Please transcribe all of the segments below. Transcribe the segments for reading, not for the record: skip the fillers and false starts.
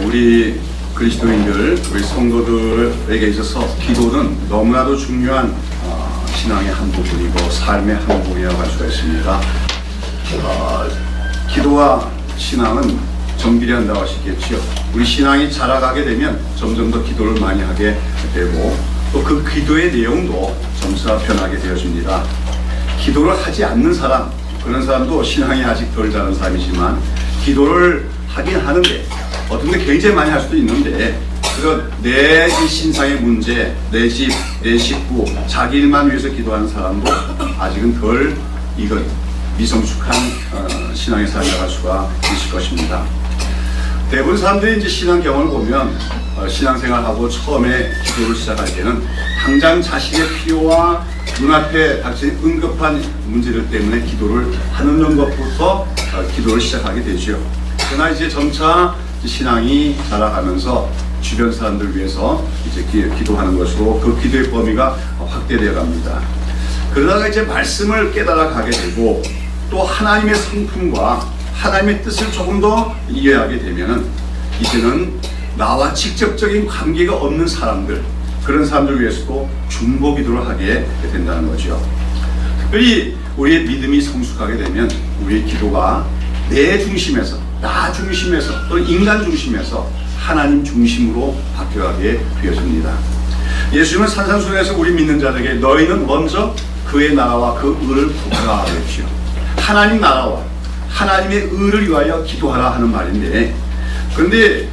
우리 그리스도인들, 우리 성도들에게 있어서 기도는 너무나도 중요한 신앙의 한 부분이고 삶의 한 부분이라고 할 수가 있습니다. 기도와 신앙은 정비례한다고 하시겠지요. 우리 신앙이 자라가게 되면 점점 더 기도를 많이 하게 되고 또 그 기도의 내용도 점차 변하게 되어집니다. 기도를 하지 않는 사람, 그런 사람도 신앙이 아직 덜 자란 사람이지만 기도를 하긴 하는데 어떤 데 굉장히 많이 할 수도 있는데 내 신상의 문제, 내 집, 내 식구, 자기 일만 위해서 기도하는 사람도 아직은 덜 익은 미성숙한 신앙의 삶이라고 할 수가 있을 것입니다. 대부분 사람들이 이제 신앙 경험을 보면 신앙생활하고 처음에 기도를 시작할 때는 당장 자신의 필요와 눈앞에 닥친 응급한 문제들 때문에 기도를 하는 것부터 기도를 시작하게 되죠. 그러나 이제 점차 신앙이 자라가면서 주변 사람들 위해서 이제 기도하는 것으로 그 기도의 범위가 확대되어 갑니다. 그러다가 이제 말씀을 깨달아 가게 되고 또 하나님의 성품과 하나님의 뜻을 조금 더 이해하게 되면은 이제는 나와 직접적인 관계가 없는 사람들, 그런 사람들 위해서도 중보 기도를 하게 된다는 거죠. 특별히 우리의 믿음이 성숙하게 되면 우리의 기도가 내 중심에서, 나 중심에서, 또 인간 중심에서 하나님 중심으로 바뀌어가게 되어집니다. 예수님은 산상수훈에서 우리 믿는 자들에게 너희는 먼저 그의 나라와 그 의를 구하라 그랬죠. 하나님 나라와 하나님의 의를 위하여 기도하라 하는 말인데, 그런데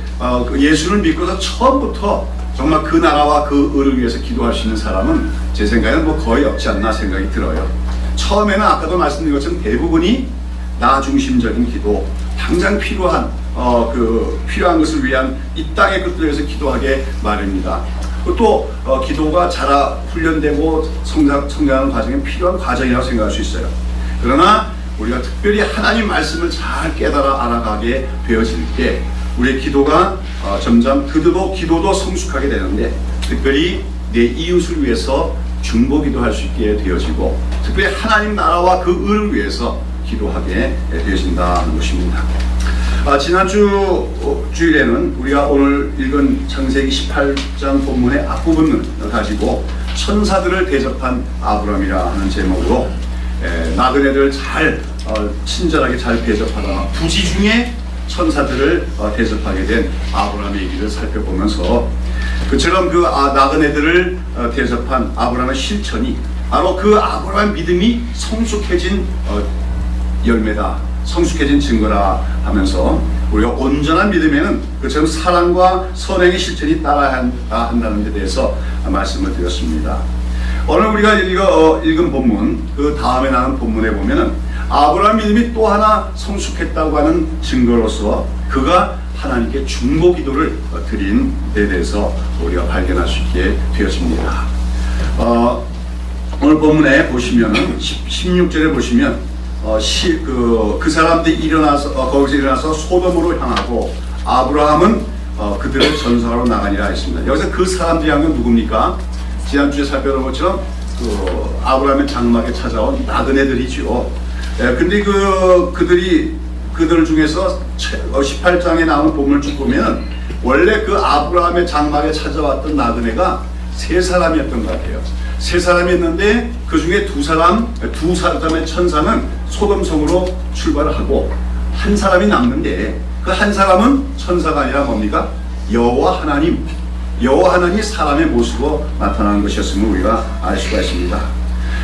예수를 믿고서 처음부터 정말 그 나라와 그 의를 위해서 기도할 수 있는 사람은 제 생각에는 뭐 거의 없지 않나 생각이 들어요. 처음에는 아까도 말씀드린 것처럼 대부분이 나 중심적인 기도, 당장 필요한 필요한 것을 위한 이 땅의 것들을 위해서 기도하게 마련입니다. 또 기도가 자라 훈련되고 성장하는 과정에 필요한 과정이라고 생각할 수 있어요. 그러나 우리가 특별히 하나님 말씀을 잘 깨달아 알아가게 되어질 때 우리의 기도가 점점 기도도 성숙하게 되는데, 특별히 내 이웃을 위해서 중보 기도할 수 있게 되어지고 특별히 하나님 나라와 그 의를 위해서 기도하게 되어진다는 것입니다. 지난 주일에는 우리가 오늘 읽은 창세기 18장 본문의 앞부분을 가지고 천사들을 대접한 아브라함이라 하는 제목으로 나그네들을 잘 친절하게 잘 대접하다가 부지 중에 천사들을 대접하게 된 아브라함의 얘기를 살펴보면서 그처럼 나그네들을 대접한 아브라함의 실천이 바로 그 아브라함의 믿음이 성숙해진 열매다, 성숙해진 증거라 하면서 우리가 온전한 믿음에는 그처럼 사랑과 선행의 실천이 따라야 한다는 데 대해서 말씀을 드렸습니다. 오늘 우리가 읽은 본문, 그 다음에 나오는 본문에 보면은 아브라함 믿음이 또 하나 성숙했다고 하는 증거로서 그가 하나님께 중보 기도를 드린 데 대해서 우리가 발견할 수 있게 되었습니다. 오늘 본문에 보시면은 16절에 보시면 그 사람들이 거기서 일어나서 소돔으로 향하고 아브라함은 그들을 전사하러 나가니라 했습니다. 여기서 그 사람들이 한 건 누굽니까? 지난주에 살펴본 것처럼 아브라함의 장막에 찾아온 나그네들이죠. 근데 그들 중에서 18장에 나오는 본문을 쭉 보면 원래 그 아브라함의 장막에 찾아왔던 나그네가 세 사람이었던 것 같아요. 세 사람이었는데 그 중에 두 사람의 천사는 소돔성으로 출발을 하고 한 사람이 남는데 그 한 사람은 천사가 아니라 뭡니까? 여호와 하나님이 사람의 모습으로 나타나는 것이었음을 우리가 알 수가 있습니다.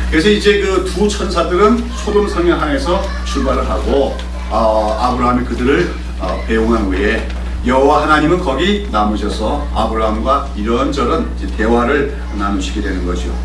그래서 이제 그 두 천사들은 소돔성에 향해서 출발을 하고 아브라함이 그들을 배웅한 후에 여호와 하나님은 거기 남으셔서 아브라함과 이런저런 대화를 나누시게 되는 거죠.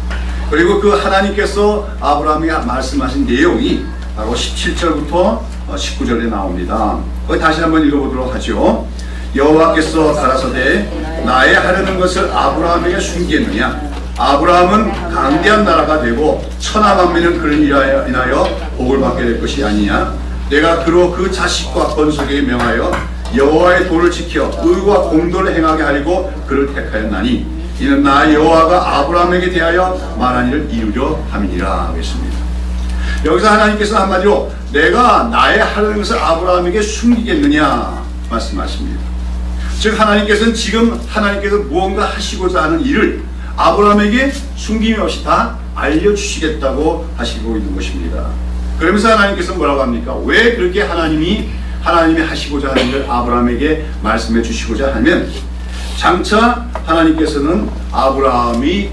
그리고 그 하나님께서 아브라함에게 말씀하신 내용이 바로 17절부터 19절에 나옵니다. 거기 다시 한번 읽어보도록 하죠. 여호와께서 가라사대 나의 하려는 것을 아브라함에게 숨기겠느냐? 아브라함은 강대한 나라가 되고 천하 만민은 그를 인하여 복을 받게 될 것이 아니냐? 내가 그로 그 자식과 건속에게 명하여 여호와의 도를 지켜 의와 공도를 행하게 하려고 그를 택하였나니 이는 나 여호와가 아브라함에게 대하여 말한 일을 이루려 함이니라 하겠습니다. 여기서 하나님께서 한마디로 내가 나의 하려는 것을 아브라함에게 숨기겠느냐 말씀하십니다. 즉 하나님께서는 지금 하나님께서 무언가 하시고자 하는 일을 아브라함에게 숨김없이 다 알려주시겠다고 하시고 있는 것입니다. 그러면서 하나님께서 뭐라고 합니까? 왜 그렇게 하나님이 하시고자 하는 일을 아브라함에게 말씀해 주시고자 하면, 장차 하나님께서는 아브라함이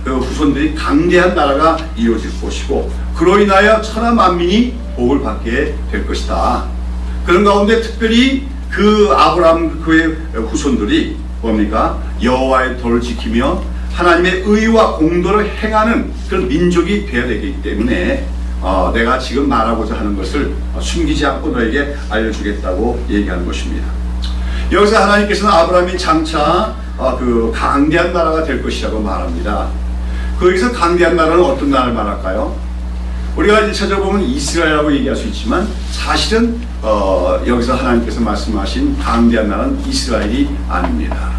그 후손들이 강대한 나라가 이루어질 것이고, 그로 인하여 천하 만민이 복을 받게 될 것이다. 그런 가운데 특별히 그 아브라함 그의 후손들이 뭡니까? 여호와의 도를 지키며 하나님의 의와 공도를 행하는 그런 민족이 되어야 되기 때문에 내가 지금 말하고자 하는 것을 숨기지 않고 너에게 알려주겠다고 얘기하는 것입니다. 여기서 하나님께서는 아브라함이 장차 그 강대한 나라가 될 것이라고 말합니다. 거기서 강대한 나라는 어떤 나라를 말할까요? 우리가 1차적으로 보면 이스라엘이라고 얘기할 수 있지만, 사실은 여기서 하나님께서 말씀하신 강대한 나라는 이스라엘이 아닙니다.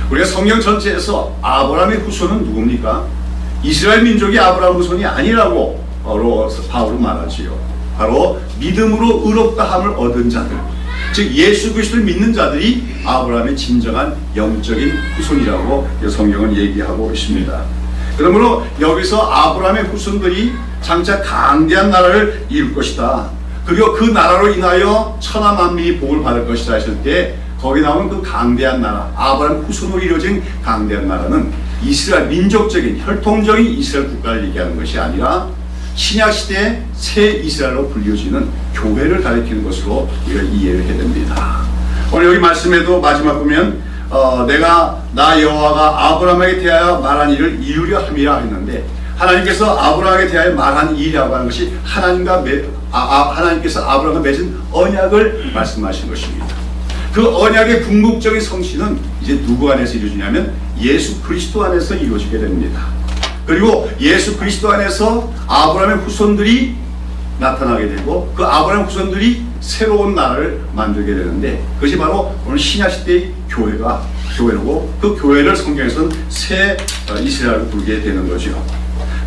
우리가 성경 전체에서 아브라함의 후손은 누굽니까? 이스라엘 민족이 아브라함 후손이 아니라고 바울은 말하지요. 바로 믿음으로 의롭다함을 얻은 자들, 즉 예수 그리스도를 믿는 자들이 아브라함의 진정한 영적인 후손이라고 성경은 얘기하고 있습니다. 그러므로 여기서 아브라함의 후손들이 장차 강대한 나라를 이룰 것이다. 그리고 그 나라로 인하여 천하 만민이 복을 받을 것이다 했을 때, 거기 나오는 그 강대한 나라, 아브라함 후손으로 이루어진 강대한 나라는 이스라엘, 민족적인 혈통적인 이스라엘 국가를 얘기하는 것이 아니라 신약시대의 새 이스라엘로 불리워지는 교회를 가리키는 것으로 우리가 이해를 해야 됩니다. 오늘 여기 말씀에도 마지막 보면 나 여호와가 아브라함에게 대하여 말한 일을 이루려 함이라 했는데, 하나님께서 아브라함에게 대하여 말한 일이라고 하는 것이 하나님께서 아브라함과 맺은 언약을 말씀하신 것입니다. 그 언약의 궁극적인 성취는 이제 누구 안에서 이루어지냐면 예수 그리스도 안에서 이루어지게 됩니다. 그리고 예수 그리스도 안에서 아브라함의 후손들이 나타나게 되고, 그 아브라함 후손들이 새로운 나라를 만들게 되는데, 그것이 바로 오늘 신약시대의 교회고, 그 교회를 성경에서는 새 이스라엘로 부르게 되는 거죠.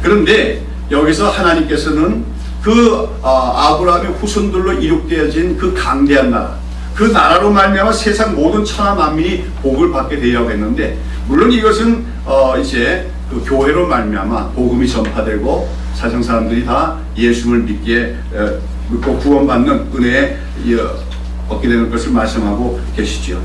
그런데 여기서 하나님께서는 그 아브라함의 후손들로 이룩되어진 그 강대한 나라, 그 나라로 말미암아 세상 모든 천하 만민이 복을 받게 되리라고 했는데, 물론 이것은 이제 그 교회로 말미암아 복음이 전파되고 세상 사람들이 다 예수를 믿고 구원받는 은혜에 얻게 되는 것을 말씀하고 계시죠.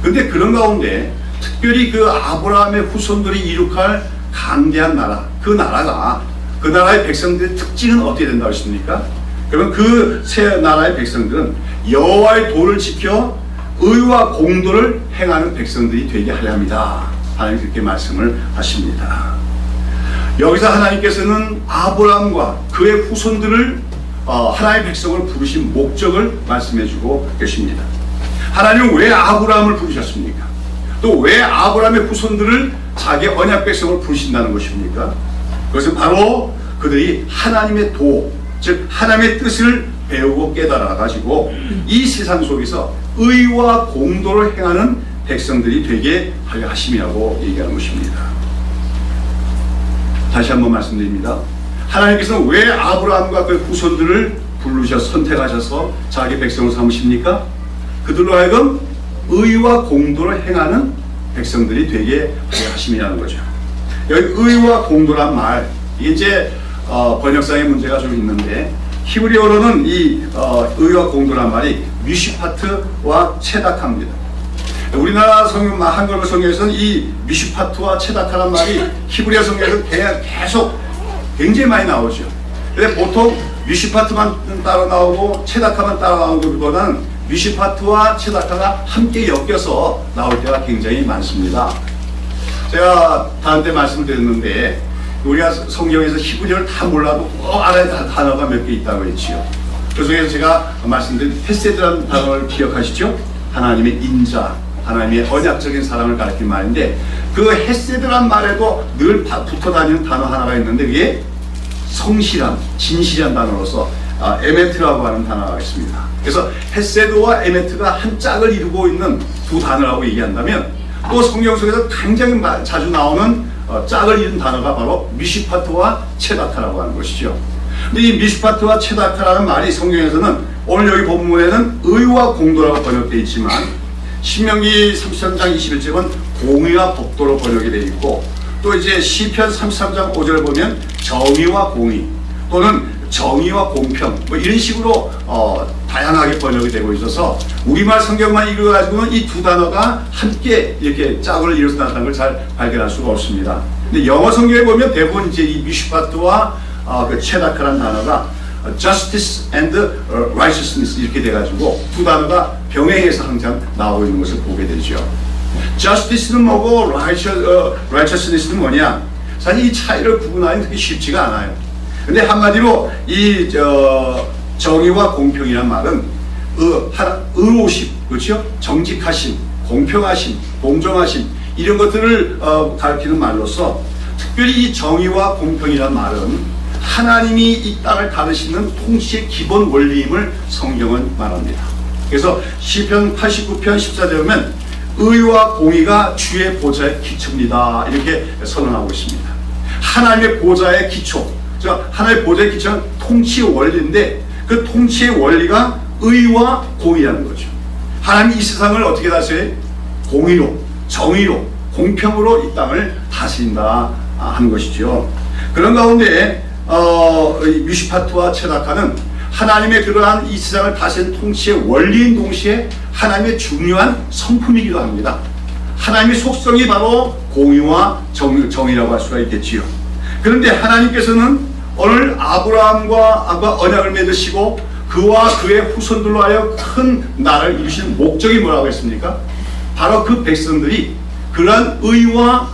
그런데 그런 가운데 특별히 그 아브라함의 후손들이 이룩할 강대한 나라, 그 나라의 백성들의 특징은 어떻게 된다고 했습니까? 그러면 그 새 나라의 백성들은 여호와의 도를 지켜 의와 공도를 행하는 백성들이 되게 하려 합니다. 하나님 그렇게 말씀을 하십니다. 여기서 하나님께서는 아브라함과 그의 후손들을 하나님의 백성을 부르신 목적을 말씀해주고 계십니다. 하나님은 왜 아브라함을 부르셨습니까? 또 왜 아브라함의 후손들을 자기 언약 백성을 부르신다는 것입니까? 그것은 바로 그들이 하나님의 도, 즉 하나님의 뜻을 배우고 깨달아가지고 이 세상 속에서 의와 공도를 행하는 백성들이 되게 하려 하심이라고 얘기하는 것입니다. 다시 한번 말씀드립니다. 하나님께서는 왜 아브라함과 그 후손들을 선택하셔서 자기 백성을 삼으십니까? 그들로 하여금 의와 공도를 행하는 백성들이 되게 하려 하심이라는 거죠. 여기 의와 공도란 말, 이게 이제 번역상의 문제가 좀 있는데, 히브리어로는 이 의와 공도란 말이 미슈파트와 체다카입니다. 우리나라 한글 성경에서는 이 미슈파트와 체다카란 말이 히브리어 성경에서 계속 굉장히 많이 나오죠. 근데 보통 미슈파트만 따로 나오고 체다카만 따로 나오는 것보다는 미슈파트와 체다카가 함께 엮여서 나올 때가 굉장히 많습니다. 제가 다음 때 말씀드렸는데, 우리가 성경에서 히브리어를 다 몰라도 꼭 알아야 할 단어가 몇 개 있다고 했지요. 그 중에서 제가 말씀드린 헤세드라는 단어를 기억하시죠? 하나님의 인자, 하나님의 언약적인 사랑을 가리키는 말인데, 그 헤세드란 말에도 늘 붙어 다니는 단어 하나가 있는데, 그게 성실한, 진실한 단어로서 에메트라고 하는 단어가 있습니다. 그래서 헤세드와 에메트가 한 짝을 이루고 있는 두 단어라고 얘기한다면, 또 성경 속에서 굉장히 자주 나오는 짝을 이룬 단어가 바로 미슈파트와 체다카라고 하는 것이죠. 근데 이 미슈파트와 체다카라는 말이 성경에서는 오늘 여기 본문에는 의와 공도라고 번역되어 있지만 신명기 33장 21절은 공의와 법도로 번역이 되어 있고, 또 이제 시편 33장 5절을 보면 정의와 공의 또는 정의와 공평 뭐 이런 식으로 다양하게 번역이 되고 있어서 우리말 성경만 읽어가지고는 이 두 단어가 함께 이렇게 짝을 이뤘다는 걸 잘 발견할 수가 없습니다. 근데 영어 성경에 보면 대부분 이제 이 미슈파트와 그 체다크라는 단어가 justice and righteousness 이렇게 돼가지고 두 단어가 병행해서 항상 나오고 있는 것을 보게 되죠. justice는 뭐고 righteousness는 뭐냐? 사실 이 차이를 구분하기 그렇게 쉽지가 않아요. 근데 한마디로 이 정의와 공평이란 말은 의로우심, 그렇죠? 정직하심, 공평하심, 공정하심 이런 것들을 가리키는 말로서, 특별히 이 정의와 공평이란 말은 하나님이 이 땅을 다루시는 통치의 기본 원리임을 성경은 말합니다. 그래서 시편 89편 14절에 보면 의와 공의가 주의 보좌의 기초입니다 이렇게 선언하고 있습니다. 하나님의 보좌의 기초, 하나님의 보좌의 기초는 통치의 원리인데 그 통치의 원리가 의와 공의라는 거죠. 하나님이 이 세상을 어떻게 다스려요? 공의로, 정의로, 공평으로 이 땅을 다스린다 하는 것이죠. 그런 가운데 미슈파트와 체다카는 하나님의 그러한 이 세상을 다스리는 통치의 원리인 동시에 하나님의 중요한 성품이기도 합니다. 하나님의 속성이 바로 공의와 정의라고 할 수가 있겠지요. 그런데 하나님께서는 오늘 아브라함과 언약을 맺으시고 그와 그의 후손들로 하여 큰 나라를 이루시는 목적이 뭐라고 했습니까? 바로 그 백성들이 그러한 의와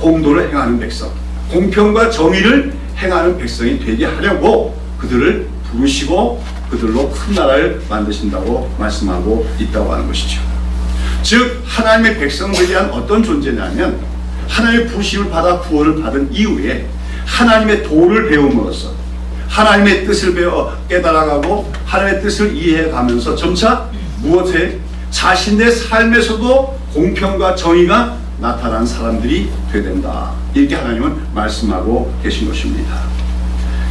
공도를 행하는 백성, 공평과 정의를 행하는 백성이 되게 하려고 그들을 부르시고 그들로 큰 나라를 만드신다고 말씀하고 있다고 하는 것이죠. 즉 하나님의 백성들이란 어떤 존재냐면 하나님의 부르심을 받아 구원을 받은 이후에 하나님의 도를 배움으로써 하나님의 뜻을 깨달아가고 하나님의 뜻을 이해해가면서 점차 무엇에 자신의 삶에서도 공평과 정의가 나타난 사람들이 되어야 된다 이렇게 하나님은 말씀하고 계신 것입니다.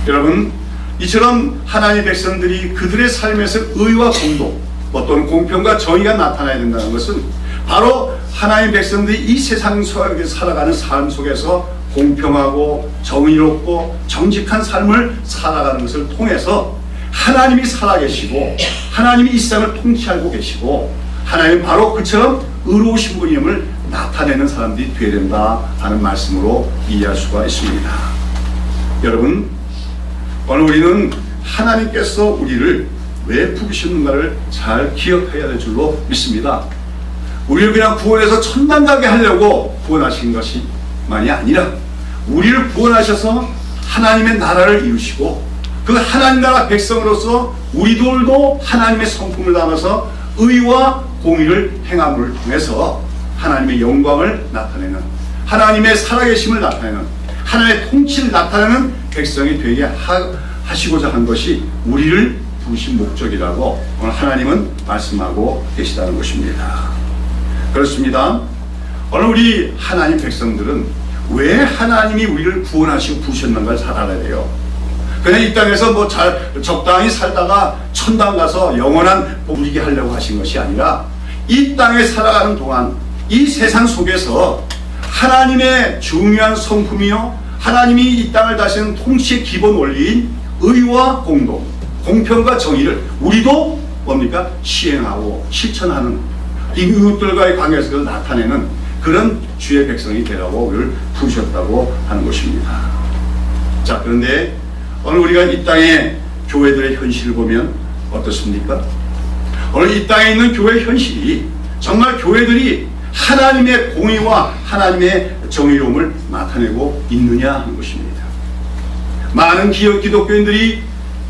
여러분, 이처럼 하나님의 백성들이 그들의 삶에서 의와 공도 또는 공평과 정의가 나타나야 된다는 것은 바로 하나님의 백성들이 이 세상 속에 살아가는 삶 속에서 공평하고 정의롭고 정직한 삶을 살아가는 것을 통해서 하나님이 살아계시고 하나님이 이 세상을 통치하고 계시고 하나님은 바로 그처럼 의로우신 분임을 나타내는 사람들이 되어야 된다 하는 말씀으로 이해할 수가 있습니다. 여러분, 오늘 우리는 하나님께서 우리를 왜 부르셨는가를 잘 기억해야 될 줄로 믿습니다. 우리를 그냥 구원해서 천당 가게 하려고 구원하신 것이만이 아니라 우리를 구원하셔서 하나님의 나라를 이루시고 그 하나님 나라 백성으로서 우리들도 하나님의 성품을 담아서 의와 공의를 행함을 통해서 하나님의 영광을 나타내는, 하나님의 살아계심을 나타내는, 하나님의 통치를 나타내는 백성이 되게 하시고자 한 것이 우리를 부르신 목적이라고 오늘 하나님은 말씀하고 계시다는 것입니다. 그렇습니다. 오늘 우리 하나님 백성들은 왜 하나님이 우리를 구원하시고 부르셨는가를 잘 알아야 돼요. 그냥 이 땅에서 뭐 잘 적당히 살다가 천당 가서 영원한 복 누리게 하려고 하신 것이 아니라 이 땅에 살아가는 동안 이 세상 속에서 하나님의 중요한 성품이요 하나님이 이 땅을 다스리는 통치의 기본 원리인 의와 공도, 공평과 정의를 우리도 뭡니까? 시행하고 실천하는 이웃들과의 관계에서 나타내는 그런 주의 백성이 되라고 우리를 부르셨다고 하는 것입니다. 자, 그런데 오늘 우리가 이 땅의 교회들의 현실을 보면 어떻습니까? 오늘 이 땅에 있는 교회 현실이 정말 교회들이 하나님의 공의와 하나님의 정의로움을 나타내고 있느냐 하는 것입니다. 많은 기독교인들이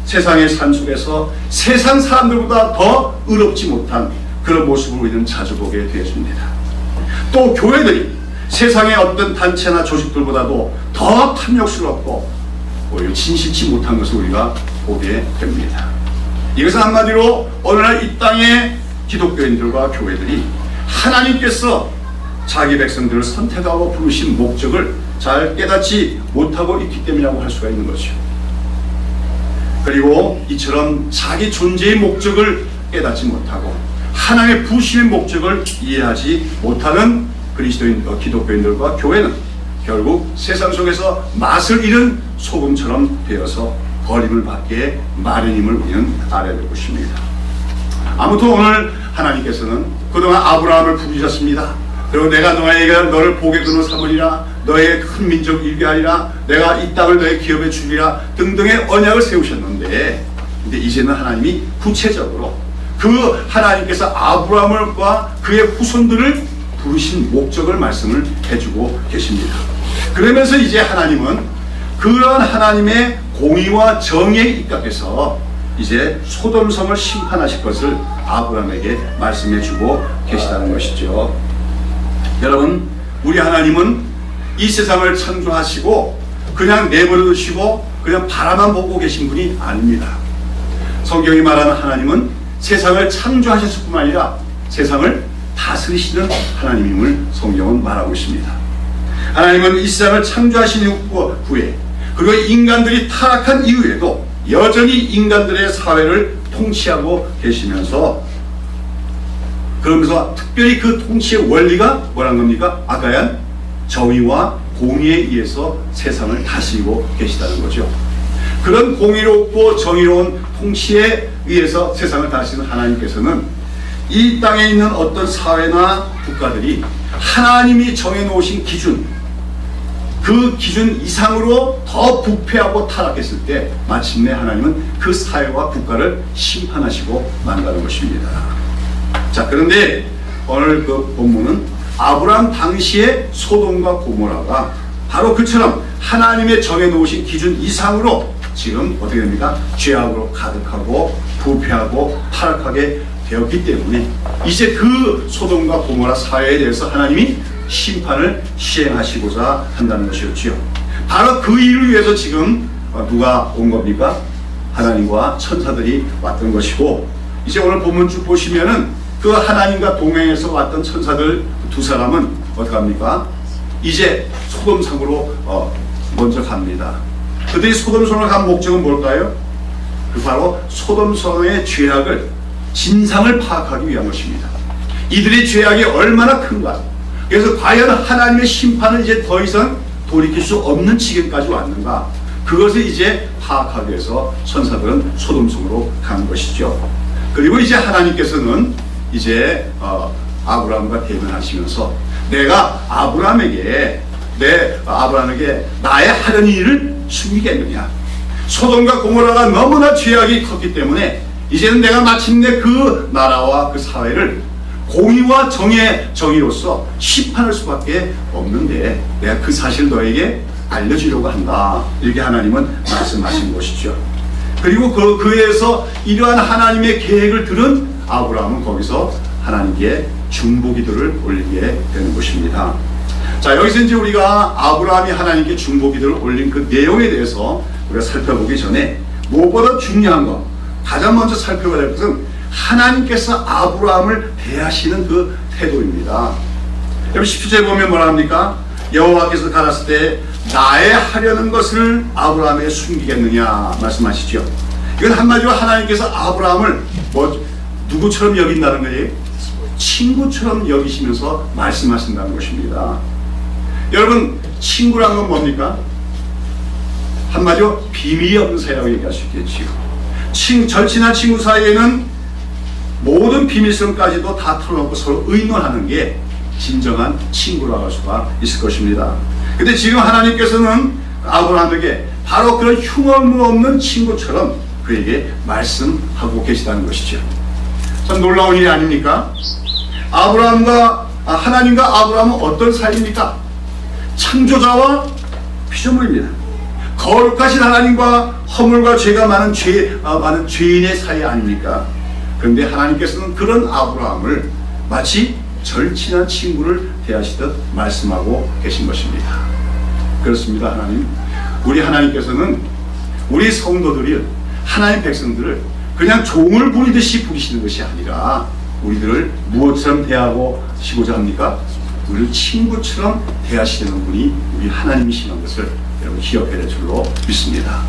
세상의 삶 속에서 세상 사람들보다 더 의롭지 못한 그런 모습을 우리는 자주 보게 되었습니다. 또 교회들이 세상의 어떤 단체나 조직들보다도 더 탐욕스럽고 오히려 진실치 못한 것을 우리가 보게 됩니다. 이것은 한마디로 오늘날 이 땅의 기독교인들과 교회들이 하나님께서 자기 백성들을 선택하고 부르신 목적을 잘 깨닫지 못하고 있기 때문이라고 할 수가 있는 것이죠. 그리고 이처럼 자기 존재의 목적을 깨닫지 못하고 하나님의 부심의 목적을 이해하지 못하는 그리스도인 기독교인들과 교회는 결국 세상 속에서 맛을 잃은 소금처럼 되어서 버림을 받기에 마련임을 우리는 알아야 될 것입니다. 아무튼 오늘 하나님께서는 그동안 아브라함을 부르셨습니다. 그리고 내가 너를 복의 근원 삼으리라, 너의 큰 민족 일게 하리라, 내가 이 땅을 너의 기업에 주리라 등등의 언약을 세우셨는데, 근데 이제는 하나님이 구체적으로 그 하나님께서 아브라함과 그의 후손들을 부르신 목적을 말씀을 해주고 계십니다. 그러면서 이제 하나님은 그런 하나님의 공의와 정의에 입각해서 이제 소돔성을 심판하실 것을 아브라함에게 말씀해주고 계시다는 것이죠. 여러분, 우리 하나님은 이 세상을 창조하시고 그냥 내버려 두시고 그냥 바라만 보고 계신 분이 아닙니다. 성경이 말하는 하나님은 세상을 창조하셨을 뿐만 아니라 세상을 다스리시는 하나님임을 성경은 말하고 있습니다. 하나님은 이 세상을 창조하신 후에 그리고 인간들이 타락한 이후에도 여전히 인간들의 사회를 통치하고 계시면서, 그러면서 특별히 그 통치의 원리가 뭐란 겁니까? 아까얀 정의와 공의에 의해서 세상을 다스리고 계시다는 거죠. 그런 공의롭고 정의로운 통치에 의해서 세상을 다스리는 하나님께서는 이 땅에 있는 어떤 사회나 국가들이 하나님이 정해놓으신 기준, 그 기준 이상으로 더 부패하고 타락했을 때 마침내 하나님은 그 사회와 국가를 심판하시고 만다는 것입니다. 자, 그런데 오늘 그 본문은 아브라함 당시의 소돔과 고모라가 바로 그처럼 하나님의 정해놓으신 기준 이상으로 지금 어떻게 됩니까? 죄악으로 가득하고 부패하고 타락하게 되었기 때문에 이제 그 소돔과 고모라 사회에 대해서 하나님이 심판을 시행하시고자 한다는 것이었지요. 바로 그 일을 위해서 지금 누가 온 겁니까? 하나님과 천사들이 왔던 것이고, 이제 오늘 본문 쭉 보시면은 그 하나님과 동행해서 왔던 천사들 두 사람은 어떻게 합니까? 이제 소돔성으로 먼저 갑니다. 그들이 소돔성으로 간 목적은 뭘까요? 그 바로 소돔성의 죄악을, 진상을 파악하기 위한 것입니다. 이들의 죄악이 얼마나 큰가, 그래서 과연 하나님의 심판을 이제 더 이상 돌이킬 수 없는 지경까지 왔는가, 그것을 이제 파악하기 위해서 천사들은 소돔성으로 간 것이죠. 그리고 이제 하나님께서는 이제 아브라함과 대면하시면서 내가 아브라함에게 나의 하려는 일을 숨기겠느냐, 소돔과 고모라가 너무나 죄악이 컸기 때문에 이제는 내가 마침내 그 나라와 그 사회를 공의와 정의로서 심판할 수밖에 없는데 내가 그 사실을 너에게 알려주려고 한다, 이렇게 하나님은 말씀하신 것이죠. 그리고 그에서 이러한 하나님의 계획을 들은 아브라함은 거기서 하나님께 중보기도를 올리게 되는 것입니다. 자, 여기서 이제 우리가 아브라함이 하나님께 중보기도를 올린 그 내용에 대해서 우리가 살펴보기 전에 무엇보다 중요한 것, 가장 먼저 살펴봐야 될 것은 하나님께서 아브라함을 대하시는 그 태도입니다. 여러분 17절에 보면 뭐라 합니까? 여호와께서 가라사대 때 나의 하려는 것을 아브라함에게 숨기겠느냐 말씀하시죠. 이건 한마디로 하나님께서 아브라함을 누구처럼 여긴다는 거예요? 친구처럼 여기시면서 말씀하신다는 것입니다. 여러분, 친구란 건 뭡니까? 한마디로 비밀이 없는 사이라고 얘기할 수 있겠지요. 절친한 친구 사이에는 모든 비밀성까지도 다 털어놓고 서로 의논하는 게 진정한 친구라고 할 수가 있을 것입니다. 근데 지금 하나님께서는 아브라함에게 바로 그런 흉얼물 없는 친구처럼 그에게 말씀하고 계시다는 것이죠. 참 놀라운 일이 아닙니까? 하나님과 아브라함은 어떤 사이입니까? 창조자와 피조물입니다. 거룩하신 하나님과 허물과 죄가 많은 죄인의 사이 아닙니까? 그런데 하나님께서는 그런 아브라함을 마치 절친한 친구를 대하시듯 말씀하고 계신 것입니다. 그렇습니다. 하나님, 우리 하나님께서는 우리 성도들이, 하나님 백성들을 그냥 종을 부리듯이 부리시는 것이 아니라 우리들을 무엇처럼 대하시고자 합니까? 우리를 친구처럼 대하시는 분이 우리 하나님이시는 것을 여러분 기억해야 될 줄로 믿습니다.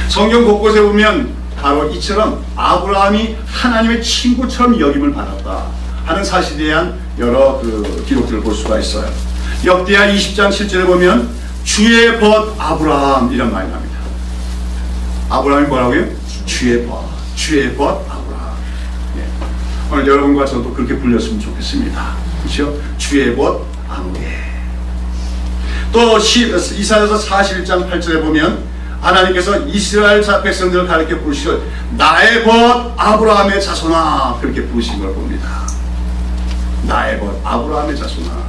성경 곳곳에 보면 바로 이처럼 아브라함이 하나님의 친구처럼 여김을 받았다 하는 사실에 대한 여러 기록들을 볼 수가 있어요. 역대하 20장 7절에 보면 주의 벗 아브라함 이런 말이 납니다. 아브라함이 뭐라고요? 주의 벗 아브라함. 예. 오늘 여러분과 저도 그렇게 불렸으면 좋겠습니다. 그렇죠? 주의 벗 아무개. 또 이사야서 41장 8절에 보면 하나님께서 이스라엘 백성들을 가르쳐 부르시고 나의 벗 아브라함의 자손아 그렇게 부르신 걸 봅니다. 나의 벗 아브라함의 자손아.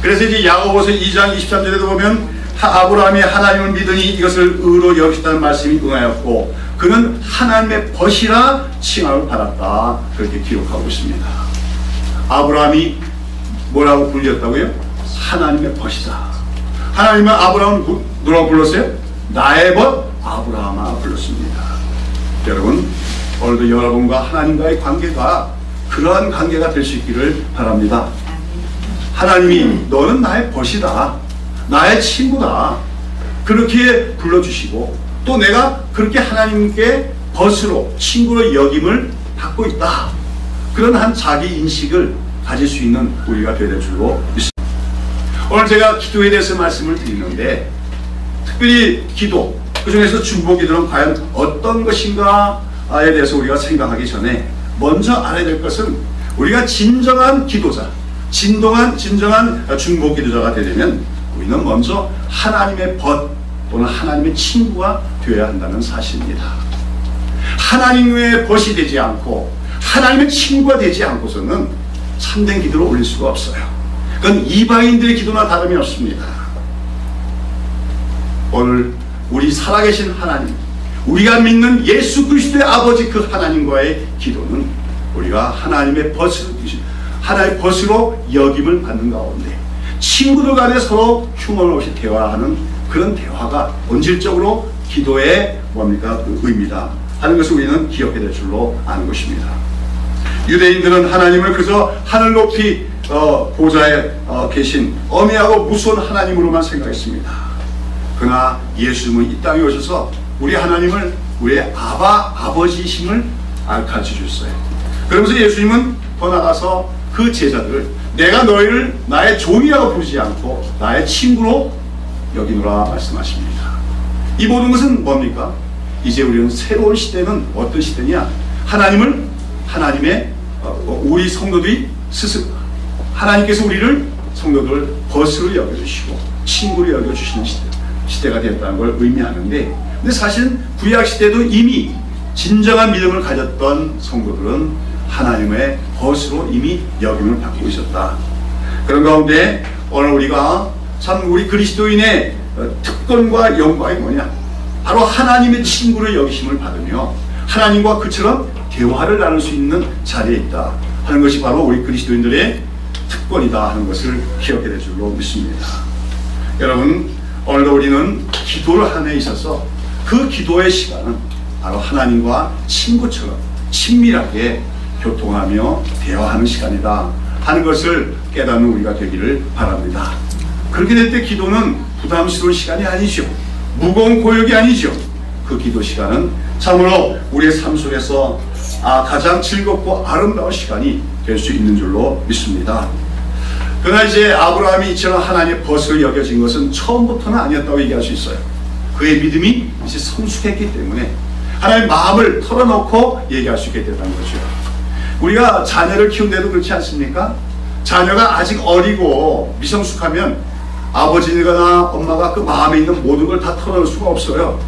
그래서 이제 야고보서 2장 23절에도 보면 아브라함이 하나님을 믿으니 이것을 의로 여기셨다는 말씀이 응하였고 그는 하나님의 벗이라 칭함을 받았다 그렇게 기록하고 있습니다. 아브라함이 뭐라고 불렸다고요? 하나님의 벗이다. 하나님은 아브라함을 누구라고 불렀어요? 나의 벗 아브라함아 불렀습니다. 여러분 오늘도 여러분과 하나님과의 관계가 그러한 관계가 될 수 있기를 바랍니다. 하나님이 너는 나의 벗이다, 나의 친구다 그렇게 불러주시고 또 내가 그렇게 하나님께 벗으로 친구로 여김을 받고 있다 그런 한 자기 인식을 가질 수 있는 우리가 되어야 될 줄로 믿습니다. 오늘 제가 기도에 대해서 말씀을 드리는데 특별히 기도, 그 중에서 중보기도는 과연 어떤 것인가에 대해서 우리가 생각하기 전에 먼저 알아야 될 것은 우리가 진정한 기도자, 진정한 중보기도자가 되려면 우리는 먼저 하나님의 벗 또는 하나님의 친구가 되어야 한다는 사실입니다. 하나님의 벗이 되지 않고 하나님의 친구가 되지 않고서는 참된 기도를 올릴 수가 없어요. 그건 이방인들의 기도나 다름이 없습니다. 오늘 우리 살아계신 하나님, 우리가 믿는 예수 그리스도의 아버지 그 하나님과의 기도는 우리가 하나님의 벗으로 여김을 받는 가운데 친구들 간에 서로 흉을 없이 대화하는 그런 대화가 본질적으로 기도의 뭡니까? 의미다 하는 것을 우리는 기억해야 될 줄로 아는 것입니다. 유대인들은 하나님을 그저 하늘 높이 보좌에 계신 엄해하고 무서운 하나님으로만 생각했습니다. 그러나 예수님은 이 땅에 오셔서 우리 하나님을 우리의 아버지이심을 가르쳐 주셨어요. 그러면서 예수님은 더 나가서 그 제자들을 내가 너희를 나의 종이라고 부르지 않고 나의 친구로 여기노라 말씀하십니다. 이 모든 것은 뭡니까? 이제 우리는 새로운 시대는 어떤 시대냐? 하나님의 우리 성도들이 스스로 하나님께서 우리를 성도들 벗으로 여겨주시고 친구로 여겨주시는 시대가 되었다는 걸 의미하는데, 근데 사실 구약 시대도 이미 진정한 믿음을 가졌던 성도들은 하나님의 벗으로 이미 여김을 받고 있었다. 그런 가운데 오늘 우리가 참 우리 그리스도인의 특권과 영광이 뭐냐? 바로 하나님의 친구로 여기심을 받으며 하나님과 그처럼 대화를 나눌 수 있는 자리에 있다 하는 것이 바로 우리 그리스도인들의 특권이다 하는 것을 기억해야 될 줄로 믿습니다. 여러분, 오늘도 우리는 기도를 하는 데 있어서 그 기도의 시간은 바로 하나님과 친구처럼 친밀하게 교통하며 대화하는 시간이다 하는 것을 깨닫는 우리가 되기를 바랍니다. 그렇게 될 때 기도는 부담스러운 시간이 아니죠. 무거운 고역이 아니죠. 그 기도 시간은 참으로 우리의 삶 속에서 가장 즐겁고 아름다운 시간이 될 수 있는 줄로 믿습니다. 그러나 이제 아브라함이 이처럼 하나님의 벗으로 여겨진 것은 처음부터는 아니었다고 얘기할 수 있어요. 그의 믿음이 이제 성숙했기 때문에 하나님의 마음을 털어놓고 얘기할 수 있게 됐다는 거죠. 우리가 자녀를 키운데도 그렇지 않습니까? 자녀가 아직 어리고 미성숙하면 아버지나 엄마가 그 마음에 있는 모든 걸 다 털어놓을 수가 없어요.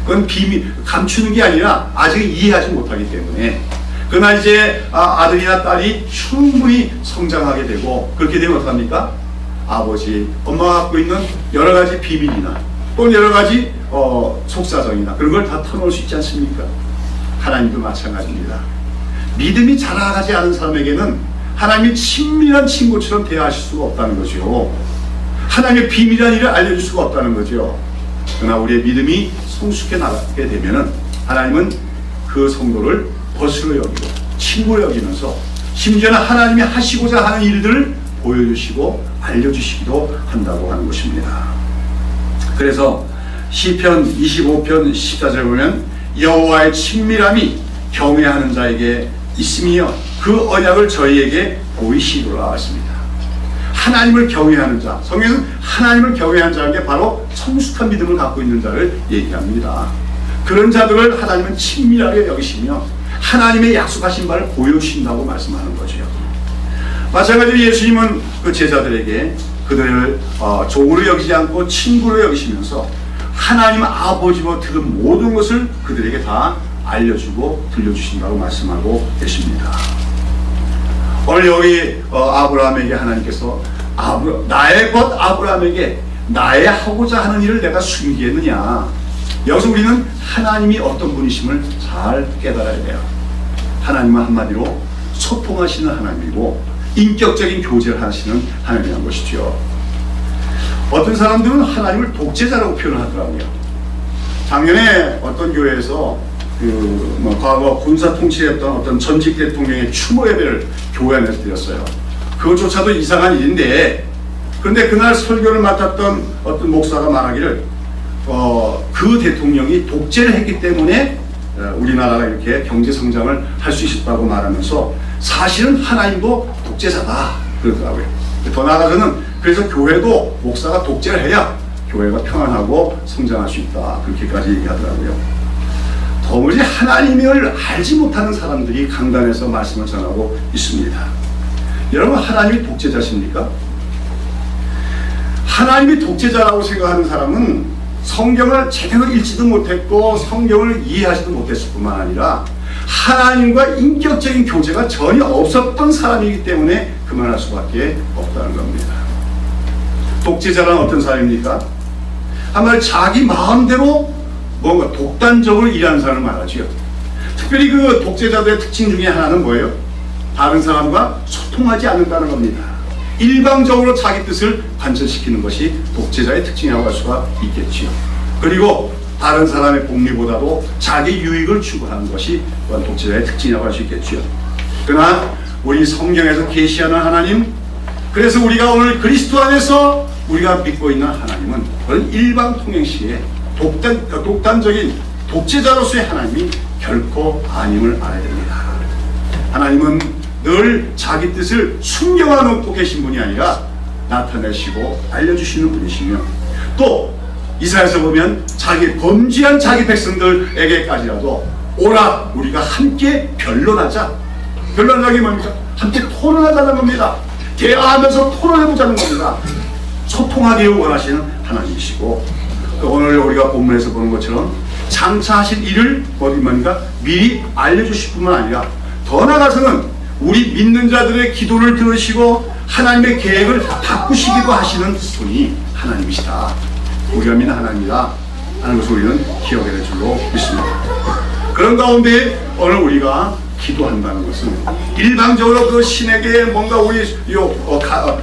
그건 비밀, 감추는 게 아니라 아직 이해하지 못하기 때문에. 그러나 이제 아들이나 딸이 충분히 성장하게 되고 그렇게 되면 어떡합니까? 아버지, 엄마가 갖고 있는 여러 가지 비밀이나 또 여러 가지 속사정이나 그런 걸 다 털어놓을 수 있지 않습니까? 하나님도 마찬가지입니다. 믿음이 자라가지 않은 사람에게는 하나님이 친밀한 친구처럼 대하실 수가 없다는 거죠. 하나님의 비밀이라는 일을 알려줄 수가 없다는 거죠. 그러나 우리의 믿음이 성숙해 나가게 되면은 하나님은 그 성도를 벗으로 여기고 친구로 여기면서 심지어는 하나님이 하시고자 하는 일들을 보여주시고 알려주시기도 한다고 하는 것입니다. 그래서 시편 25편 14절에 보면 여호와의 친밀함이 경외하는 자에게 있으며 그 언약을 저희에게 보이시리라 했습니다. 하나님을 경외하는 자, 성경에서는 하나님을 경외하는 자에게 바로 성숙한 믿음을 갖고 있는 자를 얘기합니다. 그런 자들을 하나님은 친밀하게 여기시며 하나님의 약속하신 바를 보여주신다고 말씀하는 거죠. 마찬가지로 예수님은 그 제자들에게 그들을 종으로 여기지 않고 친구로 여기시면서 하나님 아버지로 들은 모든 것을 그들에게 다 알려주고 들려주신다고 말씀하고 계십니다. 오늘 여기 아브라함에게 하나님께서 나의 것 아브라함에게 나의 하고자 하는 일을 내가 숨기겠느냐. 여기서 우리는 하나님이 어떤 분이심을 잘 깨달아야 돼요. 하나님은 한마디로 소통하시는 하나님이고 인격적인 교제를 하시는 하나님이라는 것이죠. 어떤 사람들은 하나님을 독재자라고 표현하더라고요. 작년에 어떤 교회에서 과거 군사 통치했던 어떤 전직 대통령의 추모 예배를 교회 안에서 드렸어요. 그것조차도 이상한 일인데, 그런데 그날 설교를 맡았던 어떤 목사가 말하기를 그 대통령이 독재를 했기 때문에 우리나라가 이렇게 경제 성장을 할 수 있었다고 말하면서 사실은 하나님도 독재자다 그러더라고요. 더 나아가서는 그래서 교회도 목사가 독재를 해야 교회가 평안하고 성장할 수 있다 그렇게까지 얘기하더라고요. 도무지 하나님을 알지 못하는 사람들이 강단에서 말씀을 전하고 있습니다. 여러분, 하나님이 독재자십니까? 하나님이 독재자라고 생각하는 사람은 성경을 제대로 읽지도 못했고 성경을 이해하지도 못했을 뿐만 아니라 하나님과 인격적인 교제가 전혀 없었던 사람이기 때문에 그만할 수밖에 없다는 겁니다. 독재자란 어떤 사람입니까? 한마디로 자기 마음대로 뭔가 독단적으로 일하는 사람을 말하죠. 특별히 그 독재자들의 특징 중에 하나는 뭐예요? 다른 사람과 소통하지 않는다는 겁니다. 일방적으로 자기 뜻을 관철시키는 것이 독재자의 특징이라고 할 수가 있겠지요. 그리고 다른 사람의 복리보다도 자기 유익을 추구하는 것이 또한 독재자의 특징이라고 할 수 있겠지요. 그러나 우리 성경에서 계시하는 하나님, 그래서 우리가 오늘 그리스도 안에서 우리가 믿고 있는 하나님은 그런 일방통행시에 독단적인 독재자로서의 하나님이 결코 아님을 알아야 됩니다. 하나님은 늘 자기 뜻을 숨겨놓고 계신 분이 아니라 나타내시고 알려주시는 분이시며, 또 이사야서 보면 자기 범죄한 자기 백성들에게까지라도 오라 우리가 함께 변론하자. 변론하기 뭡니까? 함께 토론하자는 겁니다. 대화하면서 토론해보자는 겁니다. 소통하기를 원하시는 하나님이시고, 오늘 우리가 본문에서 보는 것처럼 장차하신 일을 미리 알려주실 뿐만 아니라 더 나아가서는 우리 믿는 자들의 기도를 들으시고 하나님의 계획을 바꾸시기도 하시는 분이 하나님이시다. 우리가 믿는 하나님이다 하는 것을 우리는 기억해야 될 줄로 믿습니다. 그런 가운데 오늘 우리가 기도한다는 것은 일방적으로 그 신에게 뭔가 우리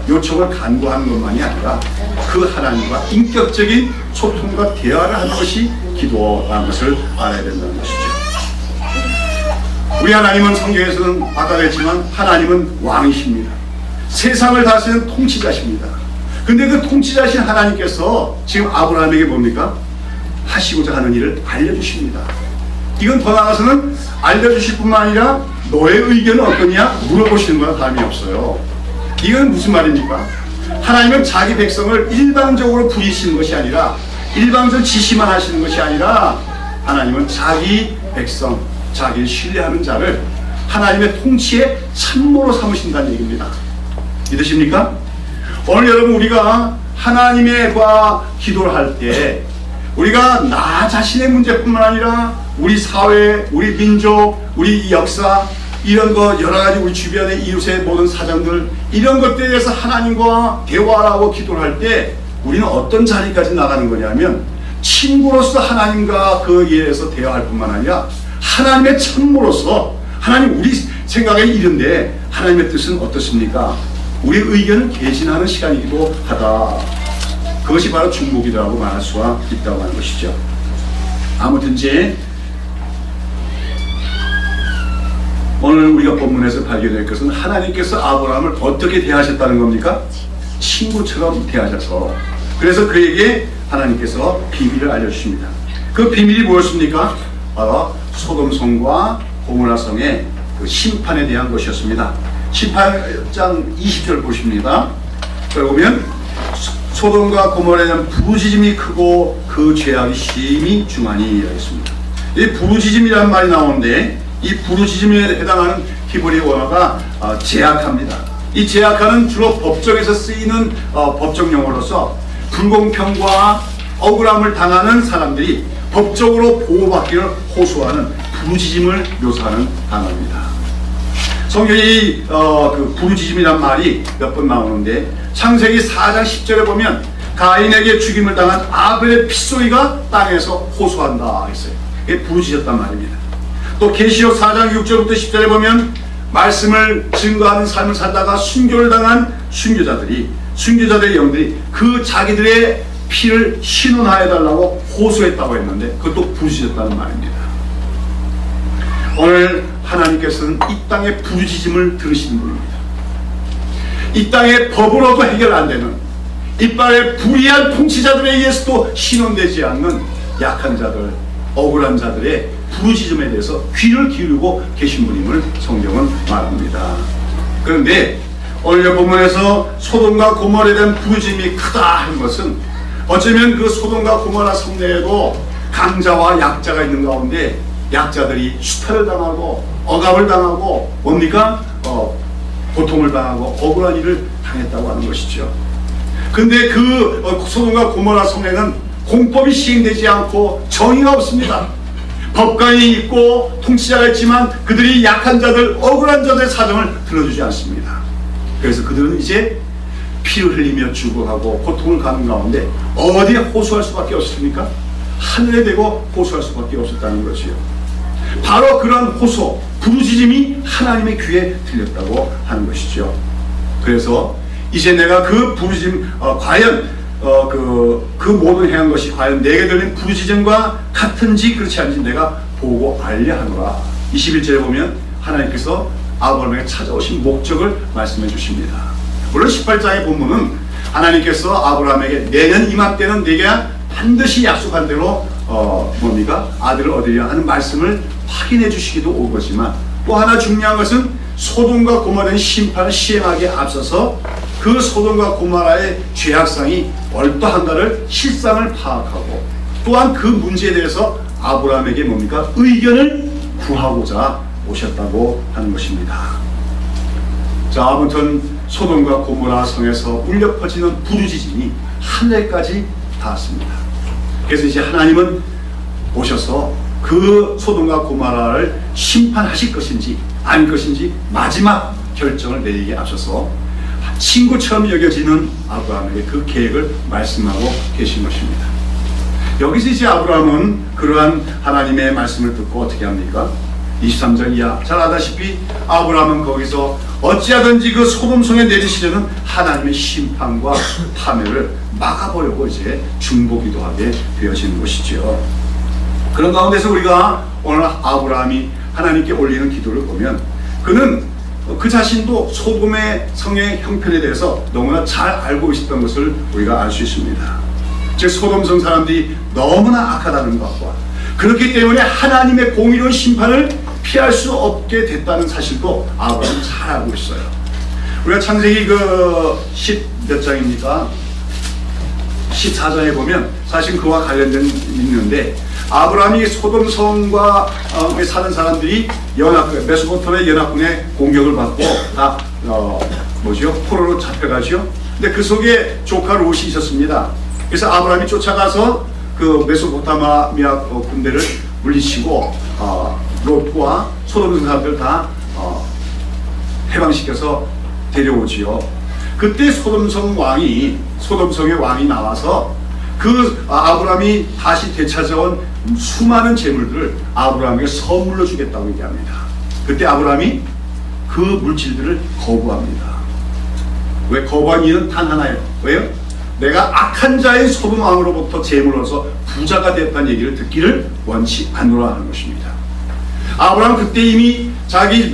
요청을 간구하는 것만이 아니라 그 하나님과 인격적인 소통과 대화를 하는 것이 기도라는 것을 알아야 된다는 것이죠. 우리 하나님은 성경에서는 아까 그랬지만 하나님은 왕이십니다. 세상을 다스리는 통치자십니다. 근데 그 통치자신 하나님께서 지금 아브라함에게 뭡니까? 하시고자 하는 일을 알려주십니다. 이건 더 나아가서는 알려주실 뿐만 아니라 너의 의견은 어떠냐? 물어보시는 거나 다름이 없어요. 이건 무슨 말입니까? 하나님은 자기 백성을 일방적으로 부리시는 것이 아니라 일방적 지시만 하시는 것이 아니라 하나님은 자기 백성, 자기를 신뢰하는 자를 하나님의 통치에 참모로 삼으신다는 얘기입니다. 믿으십니까? 오늘 여러분, 우리가 하나님과 기도를 할 때 우리가 나 자신의 문제뿐만 아니라 우리 사회, 우리 민족, 우리 역사, 이런 거 여러가지 우리 주변의 이웃의 모든 사정들, 이런 것들에 대해서 하나님과 대화를 하고 기도를 할 때 우리는 어떤 자리까지 나가는 거냐면 친구로서 하나님과 그 일에서 대화할 뿐만 아니라 하나님의 참모로서 하나님, 우리 생각에 이른데 하나님의 뜻은 어떻습니까? 우리의 의견을 개진하는 시간이기도 하다. 그것이 바로 중보기도라고 말할 수가 있다고 하는 것이죠. 아무튼지 오늘 우리가 본문에서 발견될 것은 하나님께서 아브라함을 어떻게 대하셨다는 겁니까? 친구처럼 대하셔서 그래서 그에게 하나님께서 비밀을 알려주십니다. 그 비밀이 무엇입니까? 바로 소돔성과 고모라성의 그 심판에 대한 것이었습니다. 18장 20절 보십니다. 그러면 소돔과 고모라에 대한 부르짖음이 크고 그 죄악이 심히 중하니 하겠습니다. 이 부르짖음이라는 말이 나오는데 이 부르짖음에 해당하는 히브리 원어가 제약합니다. 이 제약하는 주로 법정에서 쓰이는 법정 용어로서 불공평과 억울함을 당하는 사람들이 법적으로 보호받기를 호소하는 부르짖음을 묘사하는 단어입니다. 성경이 그 부르짖음이란 말이 몇 번 나오는데 창세기 4장 10절에 보면 가인에게 죽임을 당한 아벨의 핏소리가 땅에서 호소한다 했어요. 이게 부르짖었단 말입니다. 또 계시록 4장 6절부터 10절에 보면 말씀을 증거하는 삶을 살다가 순교를 당한 순교자들의 영들이 그 자기들의 피를 신원하여달라고 호소했다고 했는데 그것도 부르짖었다는 말입니다. 오늘 하나님께서는 이 땅의 부르짖음을 들으시는 분입니다. 이 땅의 법으로도 해결 안 되는 이 땅의 불의한 통치자들에 의해서도 신원되지 않는 약한 자들, 억울한 자들의 부르짖음에 대해서 귀를 기울이고 계신 분임을 성경은 말합니다. 그런데 오늘 본문에서 소돔과 고모라에 대한 부르짖음이 크다 하는 것은 어쩌면 그 소돔과 고모라 성내에도 강자와 약자가 있는 가운데 약자들이 수탈을 당하고 억압을 당하고 뭡니까? 고통을 당하고 억울한 일을 당했다고 하는 것이죠. 근데 그 소돔과 고모라 성에는 공법이 시행되지 않고 정의가 없습니다. 법관이 있고 통치자가 있지만 그들이 약한 자들, 억울한 자들의 사정을 들어주지 않습니다. 그래서 그들은 이제 피를 흘리며 죽어가고 고통을 가는 가운데 어디에 호소할 수밖에 없습니까? 하늘에 대고 호소할 수밖에 없었다는 것이요. 바로 그런 호소, 부르짖음이 하나님의 귀에 들렸다고 하는 것이죠. 그래서 이제 내가 그 부르짖음, 과연 그 모든 행한 것이 과연 내게 들린 부르짖음과 같은지 그렇지 않은지 내가 보고 알려 하노라. 21절에 보면 하나님께서 아브라함에게 찾아오신 목적을 말씀해 주십니다. 물론 18장의 본문은 하나님께서 아브라함에게 내년 이맘때는 내게 반드시 약속한 대로 아들을 얻으려 하는 말씀을 확인해 주시기도 올 것이지만 또 하나 중요한 것은 소돔과 고모라의 심판을 시행하기에 앞서서 그 소돔과 고모라의 죄악상이 어떠한가를 실상을 파악하고 또한 그 문제에 대해서 아브라함에게 의견을 구하고자 오셨다고 하는 것입니다. 자, 아무튼 소돔과 고모라 성에서 울려 퍼지는 부르짖음이 하늘까지 닿았습니다. 그래서 이제 하나님은 오셔서 그 소돔과 고모라를 심판하실 것인지 아닐 것인지 마지막 결정을 내리기에 앞서서 친구처럼 여겨지는 아브라함에게 그 계획을 말씀하고 계신 것입니다. 여기서 이제 아브라함은 그러한 하나님의 말씀을 듣고 어떻게 합니까? 23절 이하 잘 아다시피 아브라함은 거기서 어찌하든지 그 소돔성에 내리시려는 하나님의 심판과 파멸을 막아보려고 이제 중보기도하게 되어지는 것이죠. 그런 가운데서 우리가 오늘 아브라함이 하나님께 올리는 기도를 보면 그는 그 자신도 소돔의 성의 형편에 대해서 너무나 잘 알고 있었던 것을 우리가 알 수 있습니다. 즉 소돔성 사람들이 너무나 악하다는 것과 그렇기 때문에 하나님의 공의로운 심판을 피할 수 없게 됐다는 사실도 아브라함은 잘 알고 있어요. 우리가 창세기 10몇 장입니까? 14장에 보면 사실 그와 관련된 있는데 아브라함이 소돔성과 사는 사람들이 메소포타미아 연합군의 공격을 받고 다 포로로 잡혀가죠. 근데 그 속에 조카 롯이 있었습니다. 그래서 아브라함이 쫓아가서 그 메소포타미아 군대를 물리치고 롯과 소돔성 사람들 다 해방시켜서 데려오지요. 그때 소돔성의 왕이 나와서 그 아브라함이 다시 되찾아온 수많은 재물들을 아브라함에게 선물로 주겠다고 얘기합니다. 그때 아브라함이 그 물질들을 거부합니다. 왜 거부한 이유는 단 하나예요. 왜요? 내가 악한 자인 소돔 왕으로부터 재물을 얻어서 부자가 됐다는 얘기를 듣기를 원치 않노라 하는 것입니다. 아브라함은 그때 이미 자기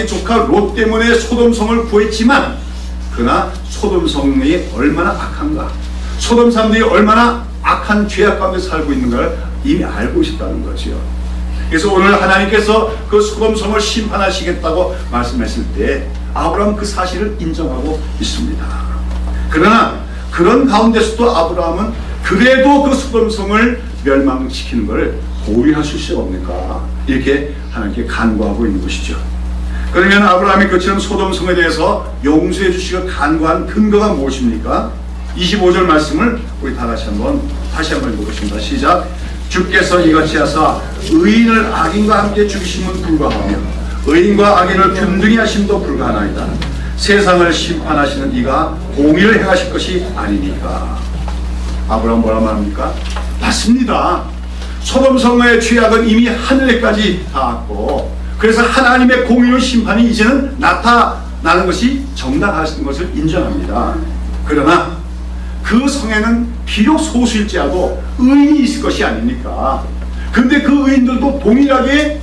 조카 롯 때문에 소돔성을 구했지만 그러나 소돔성이 얼마나 악한가, 소돔 사람들이 얼마나 악한 죄악 가운데 살고 있는가를 이미 알고 있었다는 거죠. 그래서 오늘 하나님께서 그 소돔 성을 심판하시겠다고 말씀했을 때 아브라함은 그 사실을 인정하고 있습니다. 그러나 그런 가운데서도 아브라함은 그래도 그 소돔 성을 멸망시키는 것을 고의하실 수 없는가, 이렇게 하나님께 간구하고 있는 것이죠. 그러면 아브라함이 그처럼 소돔 성에 대해서 용서해 주시고 간구한 근거가 무엇입니까? 25절 말씀을 우리 다시 한번 읽어보겠습니다. 시작. 주께서 이같이 하사 의인을 악인과 함께 죽이심은 불가하며 의인과 악인을 균등히 하심도 불가하나이다. 세상을 심판하시는 이가 공의를 행하실 것이 아니니까. 아브라함 뭐라 말합니까? 맞습니다. 소돔 성의 죄악은 이미 하늘에까지 닿았고, 그래서 하나님의 공의의 심판이 이제는 나타나는 것이 정당하신 것을 인정합니다. 그러나 그 성에는 비록 소수일지라도 의인이 있을 것이 아닙니까? 그런데 그 의인들도 동일하게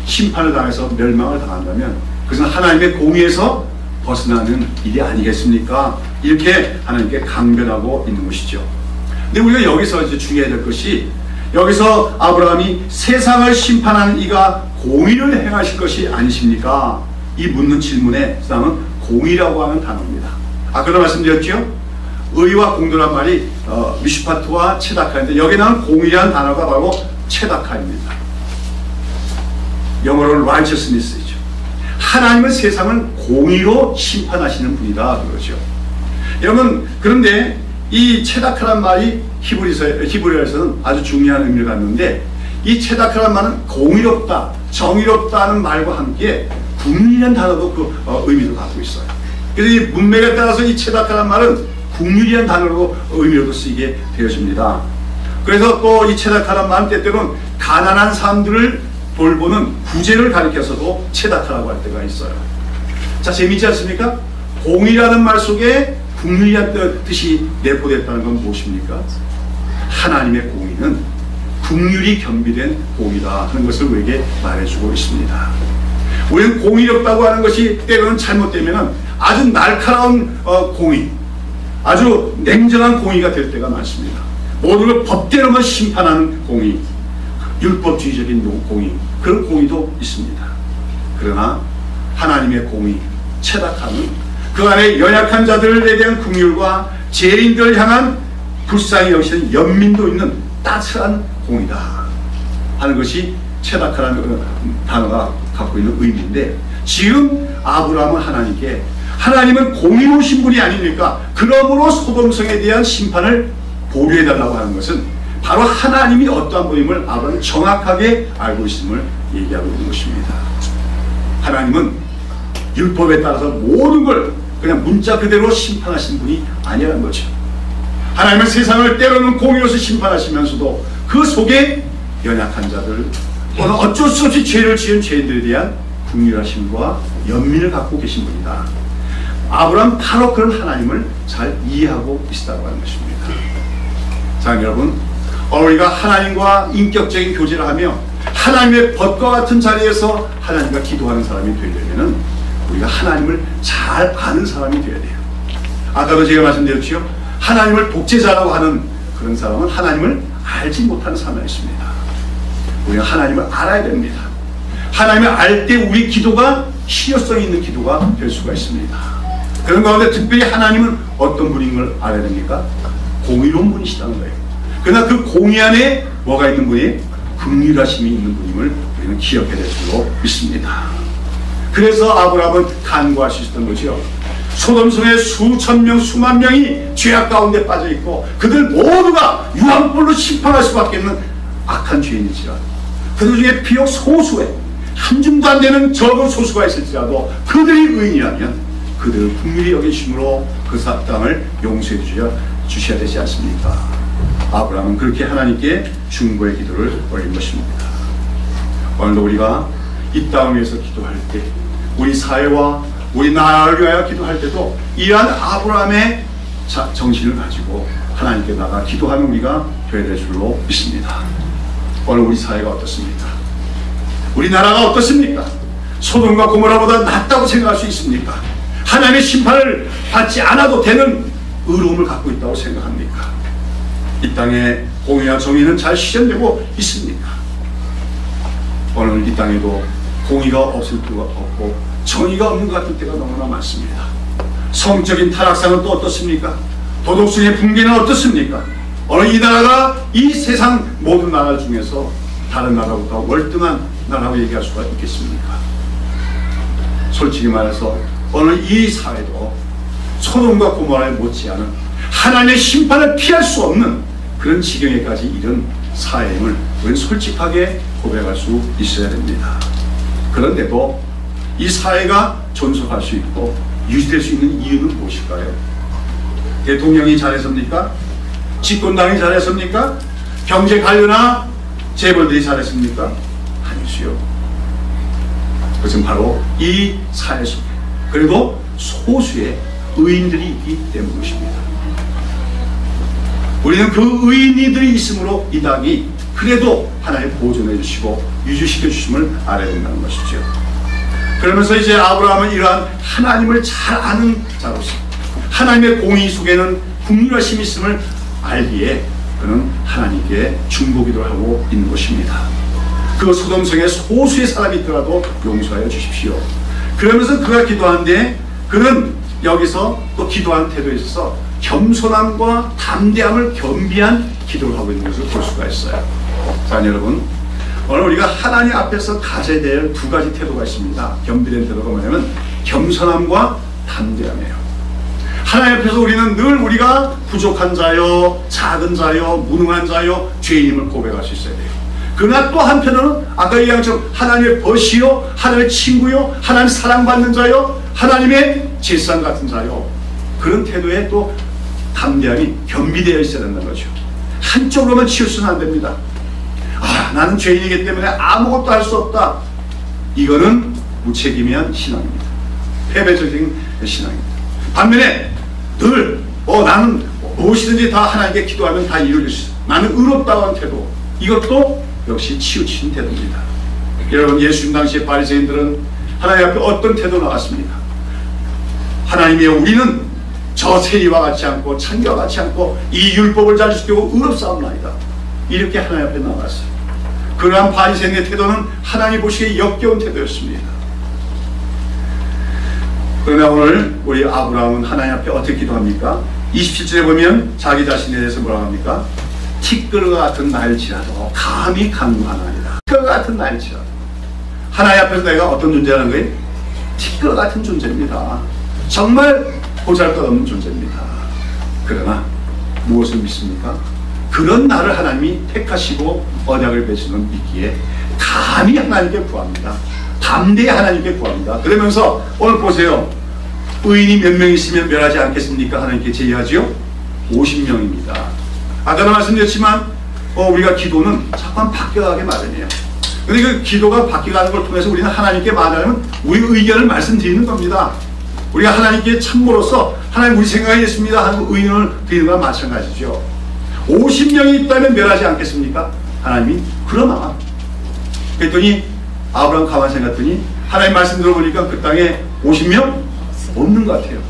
심판을 당해서 멸망을 당한다면 그것은 하나님의 공의에서 벗어나는 일이 아니겠습니까? 이렇게 하나님께 강변하고 있는 것이죠. 근데 우리가 여기서 이제 중요해야 될 것이, 여기서 아브라함이 세상을 심판하는 이가 공의를 행하실 것이 아니십니까? 이 묻는 질문에 그 다음은 공의라고 하는 단어입니다. 아까도 말씀드렸죠? 의와 공도란 말이 미슈파트와 체다카인데 여기 나온 공의라는 단어가 바로 체다카입니다. 영어로는 righteousness이죠. 하나님은 세상을 공의로 심판하시는 분이다 그러죠. 여러분, 그런데 이 체다카란 말이 히브리어에서는 아주 중요한 의미를 갖는데, 이 체다카란 말은 공의롭다, 정의롭다는 말과 함께 국률이라는 단어도 그 의미를 갖고 있어요. 그래서 이 문맥에 따라서 이 체다카란 말은 국률이라는 단어로 의미로도 쓰이게 되어집니다. 그래서 또 이 체다카란 말은 때때로는 가난한 사람들을 돌보는 구제를 가리켜서도 체다카라고 할 때가 있어요. 자, 재미있지 않습니까? 공의라는 말 속에 국률이라는 뜻이 내포됐다는 건 무엇입니까? 하나님의 공의는 국률이 겸비된 공의다 하는 것을 우리에게 말해주고 있습니다. 우리는 공의롭다고 하는 것이 때로는 잘못되면 아주 날카로운 공의, 아주 냉정한 공의가 될 때가 많습니다. 모든 걸 법대로만 심판하는 공의, 율법주의적인 공의, 그런 공의도 있습니다. 그러나 하나님의 공의, 체다카는 그 안에 연약한 자들에 대한 긍휼과 죄인들을 향한 불쌍히 여기시는 연민도 있는 따스한 공의다 하는 것이 체다카라는 단어가 갖고 있는 의미인데, 지금 아브라함은 하나님께, 하나님은 공의로우신 분이 아닙니까? 그러므로 소돔성에 대한 심판을 보류해달라고 하는 것은 바로 하나님이 어떠한 분임을 아브라함은 정확하게 알고 있음을 얘기하고 있는 것입니다. 하나님은 율법에 따라서 모든 걸 그냥 문자 그대로 심판하신 분이 아니라는 거죠. 하나님은 세상을 때로는 공의로서 심판하시면서도 그 속에 연약한 자들, 또는 어쩔 수 없이 죄를 지은 죄인들에 대한 긍휼하심과 연민을 갖고 계신 분이다. 아브라함은 바로 그런 하나님을 잘 이해하고 있다고 하는 것입니다. 자, 여러분, 우리가 하나님과 인격적인 교제를 하며 하나님의 벗과 같은 자리에서 하나님과 기도하는 사람이 되려면 우리가 하나님을 잘 아는 사람이 되어야 돼요. 아까도 제가 말씀드렸죠. 하나님을 독재자라고 하는 그런 사람은 하나님을 알지 못하는 사람이 있습니다. 우리가 하나님을 알아야 됩니다. 하나님을 알 때 우리 기도가 실효성 있는 기도가 될 수가 있습니다. 그런 가운데 특별히 하나님은 어떤 분인 걸 알아야 됩니까? 공의로운 분이시다는 거예요. 그러나 그 공의 안에 뭐가 있는 분이? 긍휼하심이 있는 분임을 우리는 기억해야 될 수 있습니다. 그래서 아브라함은 간구할 수 있었던 거죠. 소돔성에 수천 명, 수만 명이 죄악 가운데 빠져 있고 그들 모두가 유황불로 심판할 수밖에 없는 악한 죄인이지라도, 그들 중에 비록 소수에 한 줌도 안 되는 적은 소수가 있을지라도 그들이 의인이라면 그들을 긍휼히 여기심으로 그 사람을 용서해 주셔야 되지 않습니까? 아브라함은 그렇게 하나님께 중보의 기도를 올린 것입니다. 오늘도 우리가 이 땅을 위해서 기도할 때, 우리 사회와 우리 나라를 위하여 기도할 때도 이러한 아브라함의 정신을 가지고 하나님께 나가 기도하는 우리가 되어야 될 줄로 믿습니다. 오늘 우리 사회가 어떻습니까? 우리 나라가 어떻습니까? 소돔과 고모라보다 낫다고 생각할 수 있습니까? 하나님의 심판을 받지 않아도 되는 의로움을 갖고 있다고 생각합니까? 이 땅에 공의와 정의는 잘 실현되고 있습니까? 오늘 이 땅에도 공의가 없을 수가 없고 정의가 없는 것 같은 때가 너무나 많습니다. 성적인 타락상은 또 어떻습니까? 도덕성의 붕괴는 어떻습니까? 오늘 이 나라가 이 세상 모든 나라 중에서 다른 나라보다 월등한 나라라고 얘기할 수가 있겠습니까? 솔직히 말해서 오늘 이 사회도 소돔과 고모라에 못지않은 하나님의 심판을 피할 수 없는 그런 지경에까지 이른 사회임을 우리는 솔직하게 고백할 수 있어야 됩니다. 그런데도 이 사회가 존속할 수 있고 유지될 수 있는 이유는 무엇일까요? 대통령이 잘했습니까? 집권당이 잘했습니까? 경제 관료나 재벌들이 잘했습니까? 아니지요. 그것은 바로 이 사회 속에 그래도 소수의 의인들이 있기 때문입니다. 우리는 그 의인이들이 있으므로 이 땅이 그래도 하나님 보존해 주시고 유지시켜 주심을 알아야 된다는 것이죠. 그러면서 이제 아브라함은 이러한 하나님을 잘 아는 자로서 하나님의 공의 속에는 국률하심이 있음을 알기에 그는 하나님께 중보기도를 하고 있는 것입니다. 그 소돔성에 소수의 사람이 있더라도 용서하여 주십시오. 그러면서 그가 기도하는데 그는 여기서 또 기도하는 태도에 있어서 겸손함과 담대함을 겸비한 기도를 하고 있는 것을 볼 수가 있어요. 자, 여러분, 오늘 우리가 하나님 앞에서 가져야 될 두 가지 태도가 있습니다. 겸비된 태도가 뭐냐면 겸손함과 담대함이에요. 하나님 앞에서 우리는 늘 우리가 부족한 자요, 작은 자요, 무능한 자요, 죄인임을 고백할 수 있어야 돼요. 그러나 또 한편으로는 아까 얘기한 것처럼 하나님의 벗이요, 하나님의 친구요, 하나님 사랑받는 자요, 하나님의 제사장 같은 자요, 그런 태도에 또 담대함이 겸비되어 있어야 된다는 거죠. 한쪽으로만 치우쳐서는 안 됩니다. 아, 나는 죄인이기 때문에 아무것도 할 수 없다. 이거는 무책임한 신앙입니다. 패배적인 신앙입니다. 반면에 늘 나는 무엇이든지 다 하나님께 기도하면 다 이루어질 수 있어. 나는 의롭다고 하는 태도, 이것도 역시 치우치는 태도입니다. 여러분, 예수님 당시의 바리새인들은 하나님 앞에 어떤 태도로 나갔습니까? 하나님이여, 우리는 저 세리와 같지 않고 창기와 같지 않고 이 율법을 잘 지키고 의롭사옵나이다. 이렇게 하나님 앞에 나갔어요. 그러한 바리새인의 태도는 하나님 보시기에 역겨운 태도였습니다. 그러나 오늘 우리 아브라함은 하나님 앞에 어떻게 기도합니까? 27절에 보면 자기 자신에 대해서 뭐라고 합니까? 티끌과 같은 날지라도 감히 강구하나이다. 티끌과 같은 날지라도. 하나님 앞에서 내가 어떤 존재라는 거예요? 티끌 같은 존재입니다. 정말 보잘것없는 존재입니다. 그러나 무엇을 믿습니까? 그런 나를 하나님이 택하시고 언약을 맺으면 믿기에 감히 하나님께 구합니다. 담대히 하나님께 구합니다. 그러면서 오늘 보세요. 의인이 몇 명 있으면 멸하지 않겠습니까? 하나님께 제의하지요? 50명입니다. 아까도 말씀드렸지만 우리가 기도는 자꾸 바뀌어가게 마련이에요. 근데 그 기도가 바뀌어가는 걸 통해서 우리는 하나님께 말하면 우리 의견을 말씀드리는 겁니다. 우리가 하나님께 참고로서 하나님 우리 생각이 있습니다 하는 의견을 드리는 거와 마찬가지죠. 50명이 있다면 멸하지 않겠습니까? 하나님이 그러나 그랬더니 아브라함 가만히 생각했더니 하나님 말씀 들어보니까 그 땅에 50명 없는 것 같아요.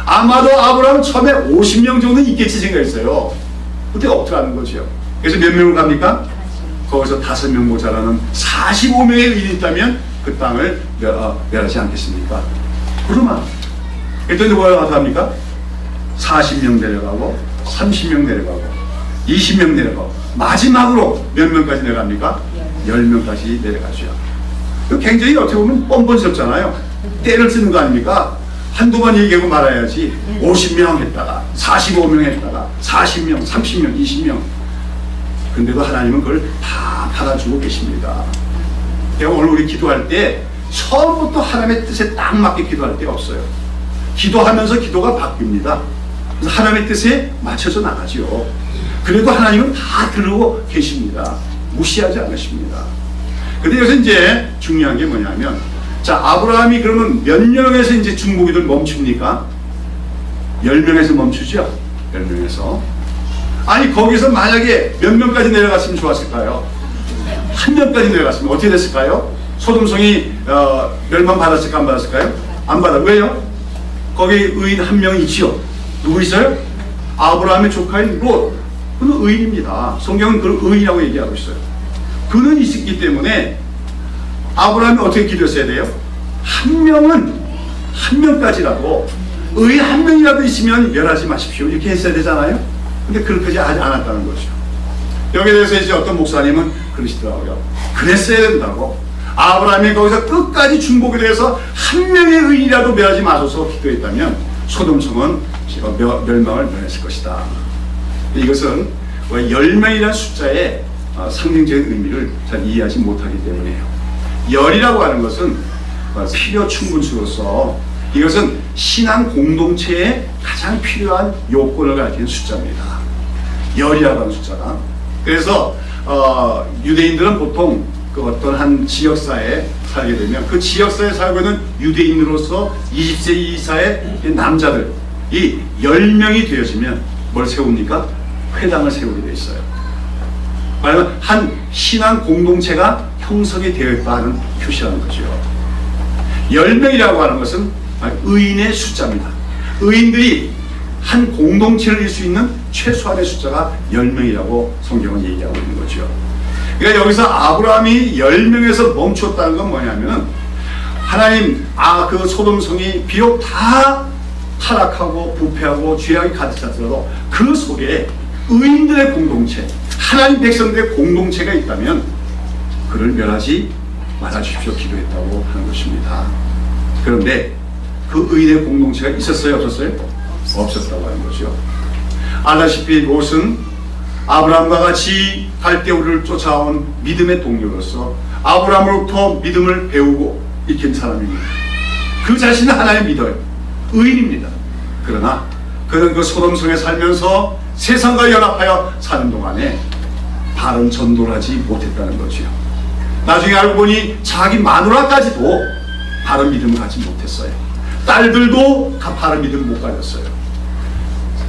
아마도 아브라함은 처음에 50명 정도는 있겠지 생각했어요. 그때 없더라는 거죠. 그래서 몇 명을 갑니까? 거기서 5명 모자라는 45명의 의인이 있다면 그 땅을 멸하지 않겠습니까? 그러면 그랬더니 뭐라고 합니까? 40명 내려가고 30명 내려가고 20명 내려가고 마지막으로 몇 명까지 내려갑니까? 10명까지 내려가죠. 굉장히 어떻게 보면 뻔뻔스럽잖아요. 때를 쓰는 거 아닙니까? 한두 번 얘기하고 말아야지. 50명 했다가 45명 했다가 40명, 30명, 20명. 근데도 하나님은 그걸 다 받아주고 계십니다. 오늘 우리 기도할 때 처음부터 하나님의 뜻에 딱 맞게 기도할 때 없어요. 기도하면서 기도가 바뀝니다. 그래서 하나님의 뜻에 맞춰서 나가죠. 그래도 하나님은 다 들고 계십니다. 무시하지 않으십니다. 근데 여기서 이제 중요한 게 뭐냐면, 자, 아브라함이 그러면 몇 명에서 이제 중보기도를 멈춥니까? 10명에서 멈추죠? 10명에서. 아니, 거기서 만약에 몇 명까지 내려갔으면 좋았을까요? 한 명까지 내려갔으면 어떻게 됐을까요? 소돔성이 멸망받았을까, 안 받았을까요? 안 받아. 왜요? 거기 의인 한 명 있지요. 누구 있어요? 아브라함의 조카인 롯. 그는 의인입니다. 성경은 그를 의인이라고 얘기하고 있어요. 그는 있었기 때문에 아브라함이 어떻게 기도했어야 돼요? 한 명까지라도 의인 한 명이라도 있으면 멸하지 마십시오, 이렇게 했어야 되잖아요. 근데 그렇게 하지 않았다는 거죠. 여기에 대해서 이제 어떤 목사님은 그러시더라고요. 그랬어야 된다고. 아브라함이 거기서 끝까지 중복에 대해서 한 명의 의인이라도 멸하지 마소서 기도했다면 소돔성은 멸망을 면했을 것이다. 이것은 10명이라는 숫자의 상징적인 의미를 잘 이해하지 못하기 때문이에요. 열이라고 하는 것은 필요 충분수로서 이것은 신앙 공동체에 가장 필요한 요건을 가리키는 숫자입니다. 열이라고 하는 숫자가. 그래서 유대인들은 보통 그 어떤 한 지역사회에 살게 되면 그 지역사회에 살고 있는 유대인으로서 20세 이사의 남자들 이 10명이 되어지면 뭘 세웁니까? 회당을 세우게 돼 있어요. 말하면 한 신앙 공동체가 형성이 되어 있다는 표시라는 거죠. 10명이라고 하는 것은 의인의 숫자입니다. 의인들이 한 공동체를 이룰 수 있는 최소한의 숫자가 10명이라고 성경은 얘기하고 있는 거죠. 그러니까 여기서 아브라함이 10명에서 멈췄다는 건 뭐냐면 하나님 그 소돔성이 비록 다 타락하고 부패하고 죄악이 가득 찼더라도 그 속에 의인들의 공동체, 하나님 백성들의 공동체가 있다면 그를 멸하지 말아주십시오 기도했다고 하는 것입니다. 그런데 그 의인의 공동체가 있었어요, 없었어요? 없었다고 하는 거죠. 알다시피 롯은 아브라함과 같이 갈대우를 쫓아온 믿음의 동료로서 아브라함으로부터 믿음을 배우고 익힌 사람입니다. 그 자신은 하나님 믿어요. 의인입니다. 그러나 그는 그 소돔성에 살면서 세상과 연합하여 사는 동안에 바른 전도를 하지 못했다는 거죠. 나중에 알고 보니 자기 마누라까지도 바른 믿음을 갖지 못했어요. 딸들도 바른 믿음을 못 가졌어요.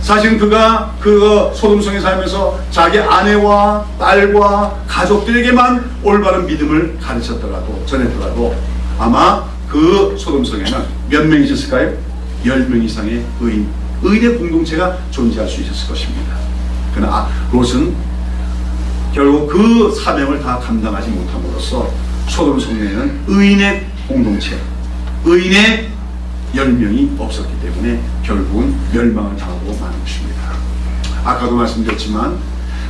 사실 그가 그 소돔성에 살면서 자기 아내와 딸과 가족들에게만 올바른 믿음을 가르쳤더라도 전했더라도 아마 그 소돔성에는 몇 명이 있었을까요? 10명 이상의 의인의 공동체가 존재할 수 있었을 것입니다. 그러나 롯은 결국 그 사명을 다 감당하지 못함으로써 소돔성에는 의인의 공동체, 의인의 10명이 없었기 때문에 결국은 멸망을 당하고 마는 것입니다. 아까도 말씀드렸지만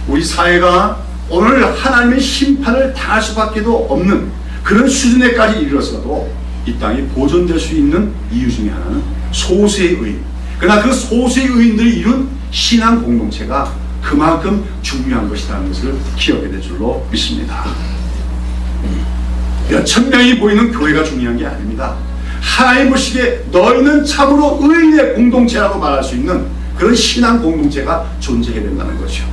우리 사회가 오늘 하나님의 심판을 당할 수밖에도 없는 그런 수준에까지 이르렀어도 이 땅이 보존될 수 있는 이유 중에 하나는 소수의 의인, 그러나 그 소수의 의인들이 이룬 신앙 공동체가 그만큼 중요한 것이라는 것을 기억해야 될 줄로 믿습니다. 몇천 명이 보이는 교회가 중요한 게 아닙니다. 하나님 보시기에 너희는 참으로 의인의 공동체라고 말할 수 있는 그런 신앙 공동체가 존재해야 된다는 거죠.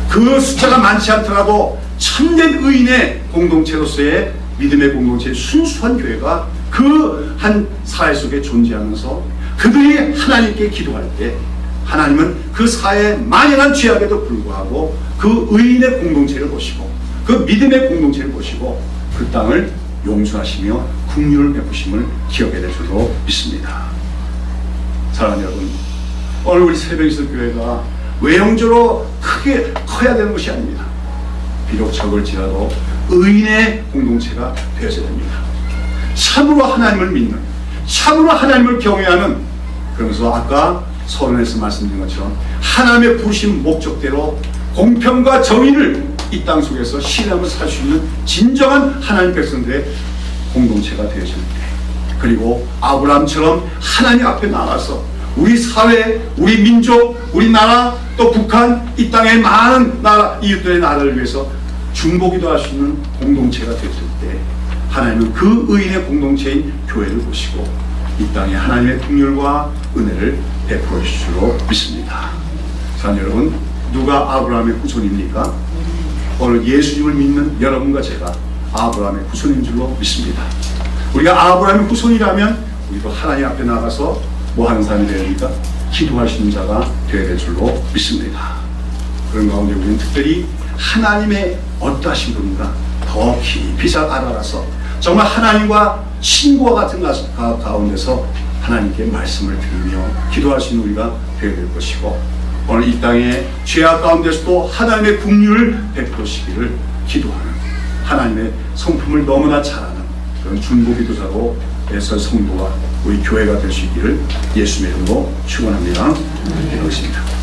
그 숫자가 많지 않더라도 참된 의인의 공동체로서의 믿음의 공동체의 순수한 교회가 그 한 사회 속에 존재하면서 그들이 하나님께 기도할 때 하나님은 그 사회에 만연한 죄악에도 불구하고 그 의인의 공동체를 보시고 그 믿음의 공동체를 보시고 그 땅을 용서하시며 긍휼을 베푸심을 기억해야 될 줄로 믿습니다. 사랑하는 여러분, 오늘 우리 새벽이슬 교회가 외형적으로 크게 커야 되는 것이 아닙니다. 비록 적을지라도 의인의 공동체가 되어야 됩니다. 참으로 하나님을 믿는, 참으로 하나님을 경외하는, 그러면서 아까 서론에서 말씀드린 것처럼 하나님의 부르신 목적대로 공평과 정의를 이 땅 속에서 신앙을 살 수 있는 진정한 하나님 백성들의 공동체가 되어질 때, 그리고 아브라함처럼 하나님 앞에 나가서 우리 사회, 우리 민족, 우리 나라, 또 북한, 이 땅의 많은 나라, 이웃들의 나라를 위해서 중보기도 할 수 있는 공동체가 되었을 때 하나님은 그 의인의 공동체인 교회를 보시고 이 땅에 하나님의 긍휼과 은혜를 베풀어 주실 줄로 믿습니다. 자, 여러분, 누가 아브라함의 후손입니까? 오늘 예수님을 믿는 여러분과 제가 아브라함의 후손인 줄로 믿습니다. 우리가 아브라함의 후손이라면 우리도 하나님 앞에 나가서 뭐 하는 사람이 되어야 됩니까? 기도할 수 있는 자가 되어야 될 줄로 믿습니다. 그런 가운데 우리는 특별히 하나님의 어떠하신 분인가 더 깊이 잘 알아가서 정말 하나님과 친구와 같은 가운데서 하나님께 말씀을 드리며 기도할 수 있는 우리가 되어야 될 것이고, 오늘 이 땅에 죄악 가운데서도 하나님의 긍휼을 베푸시기를 기도하는, 하나님의 성품을 너무나 잘 아는 그런 중보기도자로 애써 성도와 우리 교회가 되시기를 예수님의 이름으로 축원합니다. 기도하겠습니다.